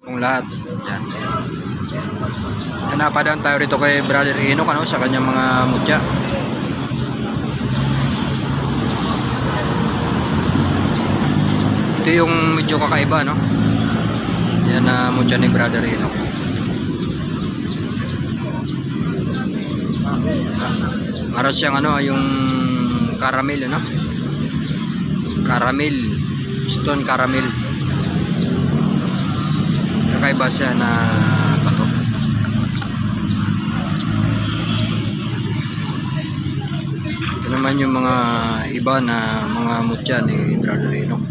Kung lahat. Yan. Napadaan tayo rito kay Brother Enoch sa kanyang mga mutya. Ito yung medyo kakaiba, no? Yan na mutya ni Brother Enoch. Para siyang yung caramel, caramel, stone caramel. Kakaiba siya na bato. Ito naman yung mga iba na mga mutya ni Brother Enoch.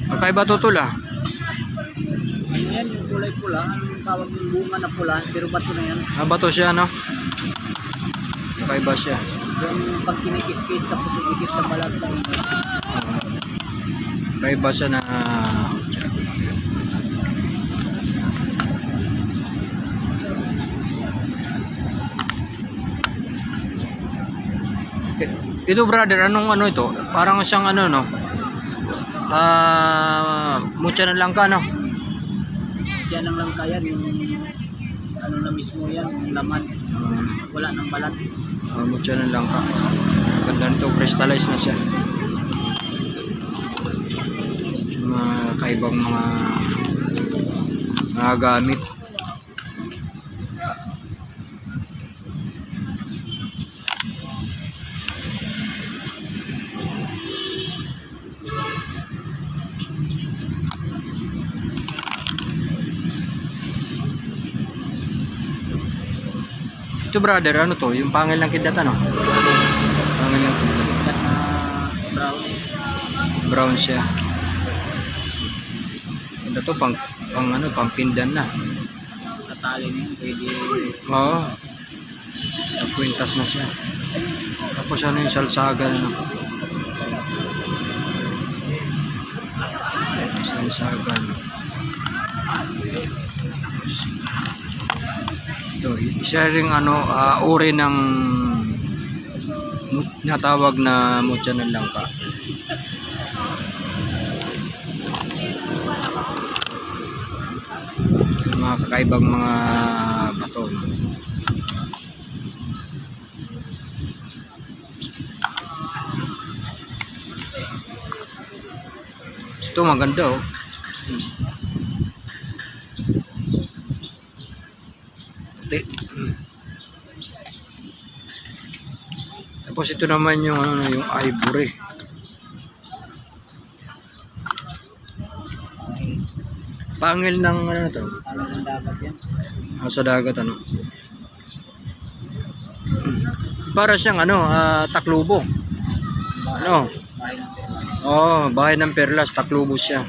Kakaiba to tol Yan, yung kulay pula, yung tawag ng bunga na pula, pero bato na yan. Bato siya, no? Kakaiba siya. Yung pag kinikis-kis tapos ikikip sa balat ng kakaiba siya na ito brother, anong ito? Parang siyang no? Mutya na lang ka, no? yan ang langka yan, yung na mismo yan, yung laman. Wala ng balat. Mutya na lang ka. Ganda nito, crystallize na siya. Mga kaibang mga gamit. Ito brother, ano to? Yung pangil ng kidlat, ano? Pangil ng kidlat. Brown. Brown siya. Ito to, pang pindan na. Natali na yun, pwede. Oo. Kwintas na siya. Tapos yung salsagan, Salsagan. Ito, isa ring uri ng natawag na mutya ng langka. Mga kakaibang mga bato. Ito maganda, oh. Tapos ito naman yung yung ivory. Pangil ng to? Alam ng dagat yan. Sa dagat, Para siyang taklubo. Bahay ng perlas, taklubo siya.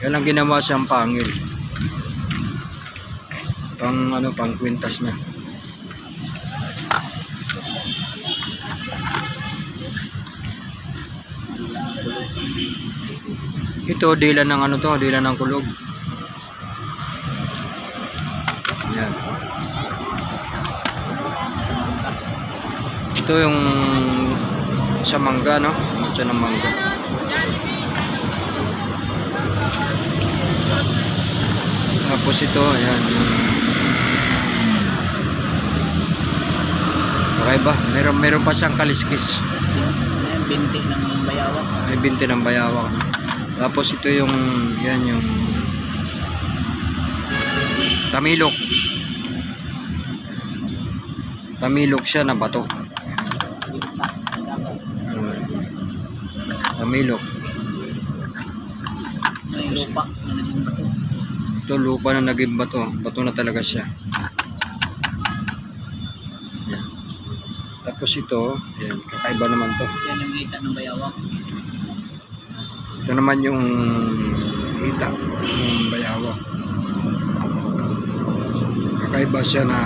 Yan ang ginawa siyang pangil. Pang kwintas na. Ito dila ng dila ng kulog. Yan. Ito yung sa mangga, no? Mutya ng mangga. Tapos ito, ayan. Okay ba? Meron pa siyang kaliskis. Binti ng bayawak. May binti ng bayawak. Tapos ito yung yung tamilok. Tamilok siya na bato. Tamilok. May lupa na naging bato. Ito lupa na naging bato. Bato na talaga siya. Yan. Tapos ito, yan, kakaiba naman to. Yan yung hita ng bayawak. Ito naman yung hita ng bayawak. Kakaiba siya na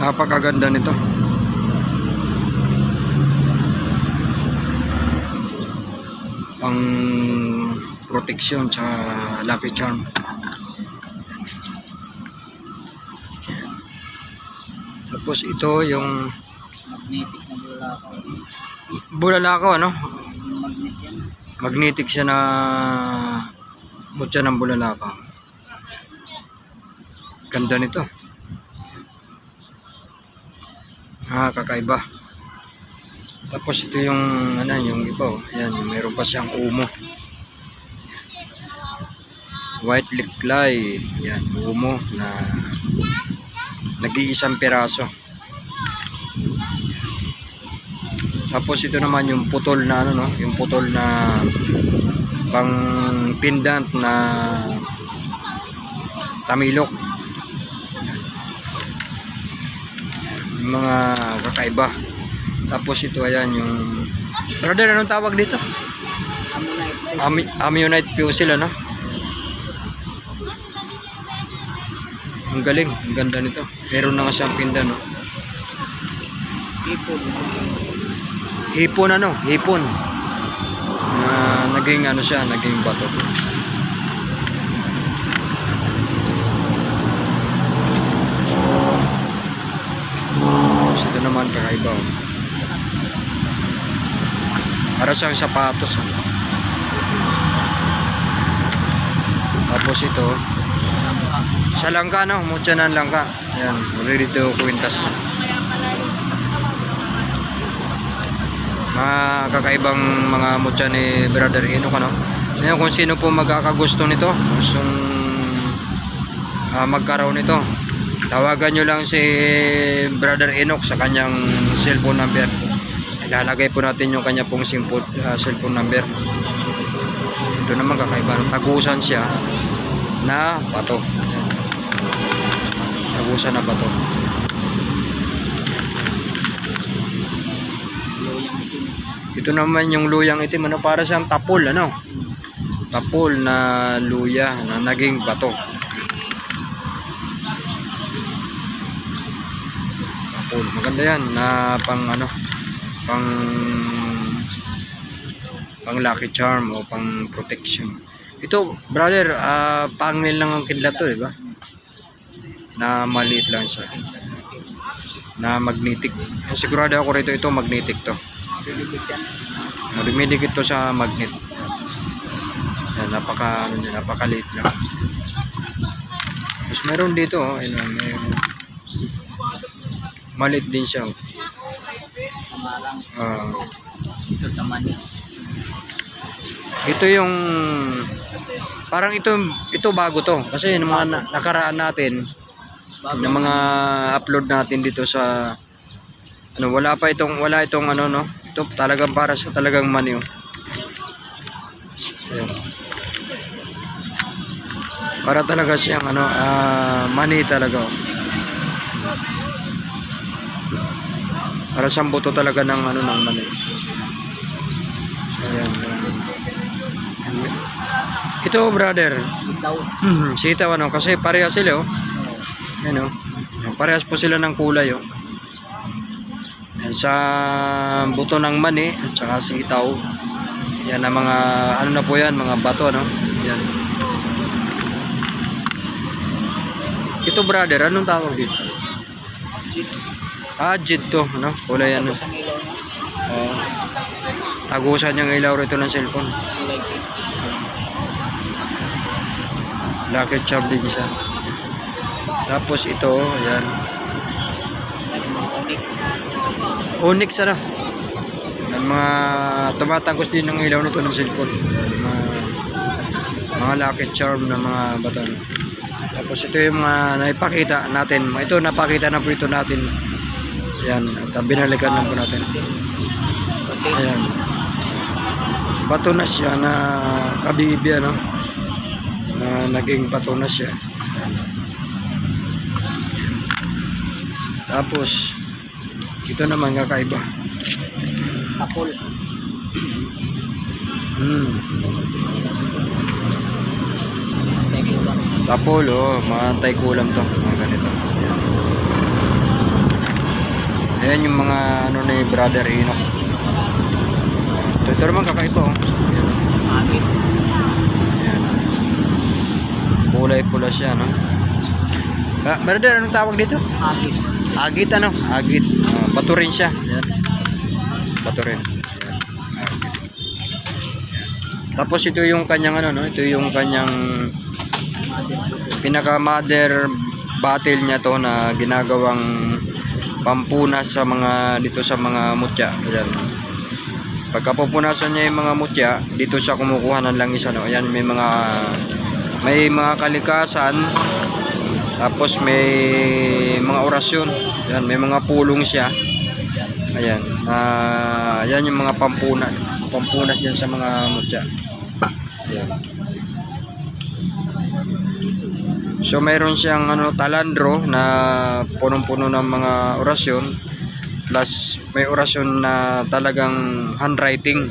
napakaganda nito. Pang protection sa lucky charm. Tapos ito yung Magnetic na bulakaw. bulalakaw, ano? Yung magnet yan. Magnetic siya na mutya ng bulalakaw. Ganda nito. Kakaiba. Tapos ito yung ano, yung iba, oh. Ayan, meron pa siyang umo. White liklay. Yan, umo na nag-iisang piraso. Tapos ito naman yung putol na ano, no, yung putol na pang pendant na tamilok. Yung mga kakaiba. Tapos ito, ayan yung brother, anong tawag dito? Ammonite. Ammonite fusel, ano? Ang galing, ang ganda nito. Meron na nga siyang pindan, no? Ipon. Hipon, ano? Hipon. Naging ano siya, naging bato. Tapos ito naman kakaiba, oh. Para siyang sapatos, oh. Tapos ito sa langka, no? Mutya ng langka. Ayan, ready to kwintas na. Mga kakaibang mga mutya ni Brother Enoch, ano? Ngayon, kung sino po magkakagusto nito, gustong magkaroon nito, tawagan nyo lang si Brother Enoch sa kanyang cellphone number. Ilalagay po natin yung kanya pong cellphone number. Ito naman kakaiba, tagusan siya na bato. Tagusan na bato. Ito naman yung luyang itim, ano, para siyang tapol, ano? Tapol na luya na naging bato. Tapol, maganda yan na pang ano, pang lucky charm o pang protection. Ito, brother, pangil lang ang kidlat to, di ba? Na maliit lang siya. Na magnetic. Sigurado ako rito, ito magnetic to. Dumidikit to sa magnet. Yan, napakaliit lang. Tapos meron dito, oh, meron. Maliit din siya. Samarang. Ito sa mani. Ito yung parang ito bago to kasi yung mga nakaraan natin, yung mga upload natin dito sa ano, wala itong ano, no, ito talagang para sa talagang money, oh. Ayan. Para talaga siyang ano, money talaga, oh. Para siyang buto talaga ng ano, ng money. Ayan. Ito, brother, sitaw, ano, kasi parehas sila, oh. Ayan, oh. Parehas po sila ng kulay, oh. Ayan, sa buto ng mani at saka sitaw. Yan ang mga ano na po yan, mga bato, no. Yan. Ito, brother, anong tawag dito? Jit to, ano? Kulay ano. Tagusan yung ilaw rito ng cellphone. Lucky charm din siya. Tapos ito, ayan. Onyx, ano? Ang mga tumatagos din ng ilaw nito ng cellphone. Mga lucky charm na mga bato. Tapos ito yung mga naipakita natin. Ito, napakita na po ito natin. Ayan, at binalikan lang po natin. Ayan. Bato na siya na kabibi, ano? Na naging bato na siya. Ayan. Tapos ito naman kakaiba. Tapol. Tapol, oh, mga antay-kulam to, mga ganito. Ayan. Ayan yung mga ano ni Brother Enoch. Ito naman kakaiba, oh. Ayan. Agit. Ayan. Kulay pula siya, no? Brother, anong tawag dito? Agit. Agit ano? Agit. Bato rin siya. Ayan. Bato rin. Ayan. Agit. Tapos ito yung kanyang ano, no? Ito yung kanyang pinaka mother bottle niya to na ginagawang pampunas sa mga dito sa mga mutya. Ayan. Pagka pupunasan niya yung mga mutya, dito siya kumukuha ng langis ano. Ayan, may mga kalikasan. Tapos may mga orasyon. Ayan, may mga pulong siya. Ayan. Ayan yung mga pampunas diyan sa mga mutya. Ayan. So mayroon siyang talandro na punong-puno ng mga orasyon, plus may orasyon na talagang handwriting.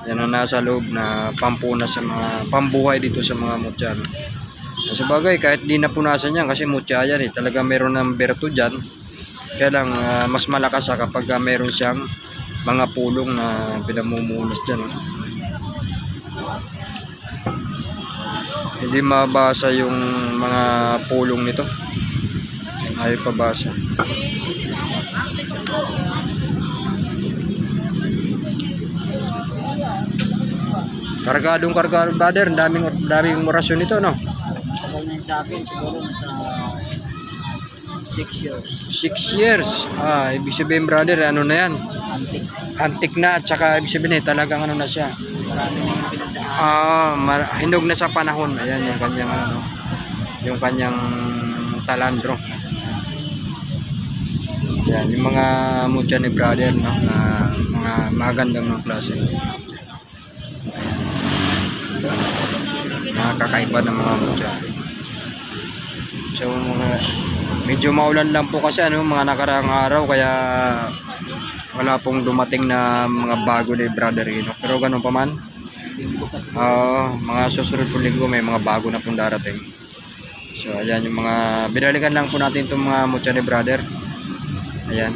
Yan ang nasa loob na pampunas sa mga pambuhay dito sa mga mutya. Sa bagay, kahit di napunasan yan kasi mutya yan talaga mayroon ng berto dyan. Kaya lang mas malakas kapag mayroon siyang mga pulong na pinamumunas dyan. Hindi mabasa yung mga pulong nito. Ayaw pabasa. Kargadong brother. Daming orasyon nito, no? Tagal na yun sa akin, siguro nasa 6 years. 6 years. Ibig sabihin brother, ano na yan? Antik. Antik na, at saka ibig sabihin talagang ano na siya. Marami na yung pinagdaan. Hinog na sa panahon. Ayan yung kanyang yung kanyang talandro. Yan, yung mga mutya ni brother, no, na mga magandang mga klase. Nakakaiba ng mga mutya. So medyo maulan lang po kasi mga nakaraang araw, kaya wala pong dumating na mga bago ni brother Enoch. Pero ganun pa man, mga susunod po linggo may mga bago na pong darating. So ayan yung mga binalikan lang po natin itong mga mutya ni brother. Ayan.